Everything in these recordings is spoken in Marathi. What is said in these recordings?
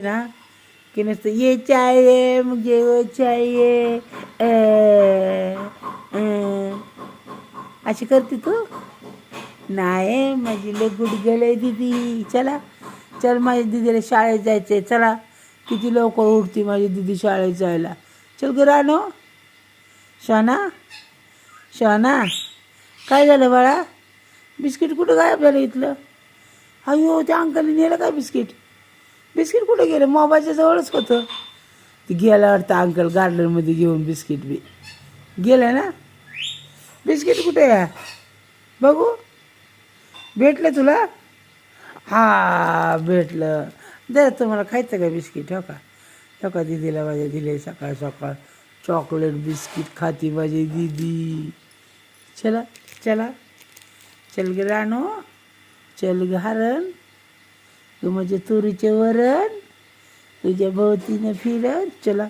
ना की नुसतं ये चाहिए मुझे वो चाहिए अशी करते तू नाही माझी लय गुडगेल आहे दीदी. चला चल माझ्या दीदीला शाळेत जायचं आहे. चला किती लवकर उठते माझी दीदी शाळेत जायला. चल ग रानो. शहाणा शहाणा काय झालं बाळा? बिस्किट कुठं गायब झालं इथलं? अयो त्या अंकलने नेलं काय बिस्किट? बिस्किट कुठं गेलं? मोबाईलच्या जवळच होतं. ते गेलं वाटतं अंकल गार्डनमध्ये घेऊन बिस्किट बी गेलं ना. बिस्किट कुठे आहे बघू? भेटलं तुला? हां भेटलं. दे तुम्हाला खायचं का बिस्किट? हो का हो का दीदीला माझ्या दिले सकाळ सकाळ चॉकलेट बिस्किट खाती माझी दीदी. चला चला चल ग रानो चल ग हरण तू म्हणजे तुरीचे वरण तुझ्या भोवतीनं फिरत. चला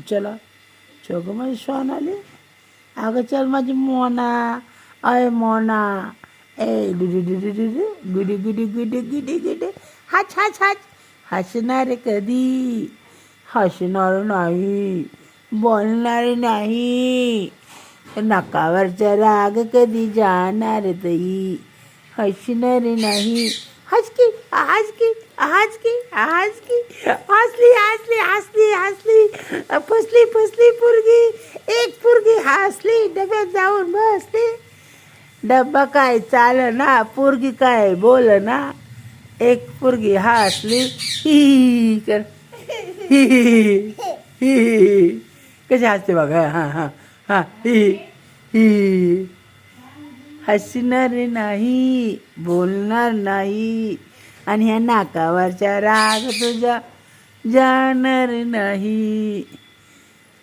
चला चोग माझी श्वान आले. अगं चल माझी मोना अय मोना ए डुडू डुडू डुडू गुडी गुडी गुडी गुडी गुडी हाच हाच हाच. हसणार कधी? हसणार नाही बोलणार नाही. नकावरचा राग कधी जाणार तई हसणार नाही. हसकी हसकी हसकी हसकी हसली हसली हसली हसली फसली फसली पुरगी. एक पुरगी हसली डब्यात जाऊन बसली. डब्बा काय चाल ना पुरगी काय बोल ना. एक पुरगी हसली ही कर ही ही कशी हसते बघा. हां हां हां ही ही. हसणार नाही बोलणार नाही आणि ह्या नाकावरच्या राग तुझा जाणार नाही.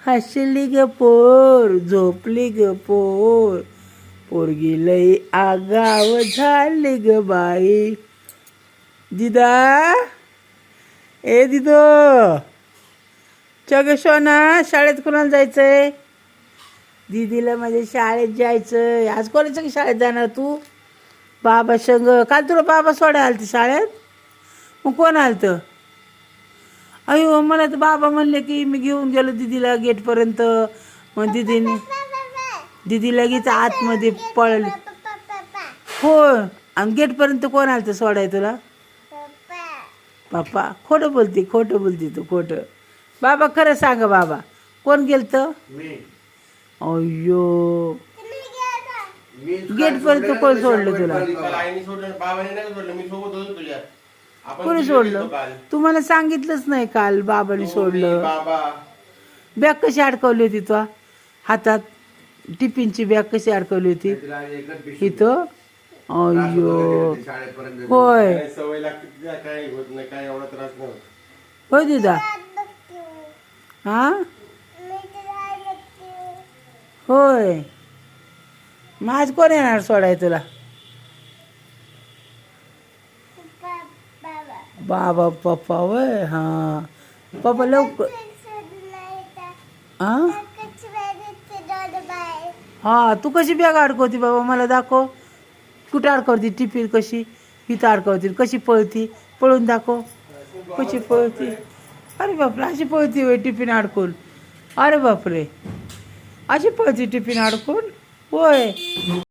हसली ग पोर झोपली ग पोर पोरगी लई आगाव झाली ग बाई. दिदा ए दिदो चग शोना शाळेत कोणाला जायचंय? दीदीला माझ्या शाळेत जायचं. आज कोणाच्या शाळेत जाणार तू? बाबा संग. काल तुला बाबा सोडायला आलते शाळेत? मग कोण आलतं? अयो मला तर बाबा म्हणले की मी घेऊन गेलो दीदीला गेटपर्यंत. मग दीदी लगेच आतमध्ये पळली. हो आणि गेटपर्यंत कोण आलतं सोडाय तुला? पप्पा. खोटं बोलते तू खोटं. बाबा खरं सांग बाबा कोण गेलतं? अय्यो गेटपर्यंत कोण सोडलं तुला? कोणी सोडलं? तुम्हाला सांगितलंच नाही काल बाबाने सोडलं. बॅग कशी अडकवली होती तू हातात? टिफिनची बॅग कशी अडकवली होती इथं? अय्यो होय होय दिदा. हां होय मग आज कोण येणार सोडाय तुला? बाबा पप्पा वय. हां पप्पा लवकर. हां हां तू कशी बॅग अडकवती बाबा मला दाखव. कुठं अडकवती टिफिन? कशी इथं अडकवती? कशी पळती? पळून दाखव कशी पळती. अरे बापरे अशी पळती होय टिफिन अडकून? अरे बापरे अशी पळती टिफिन अडकून होय.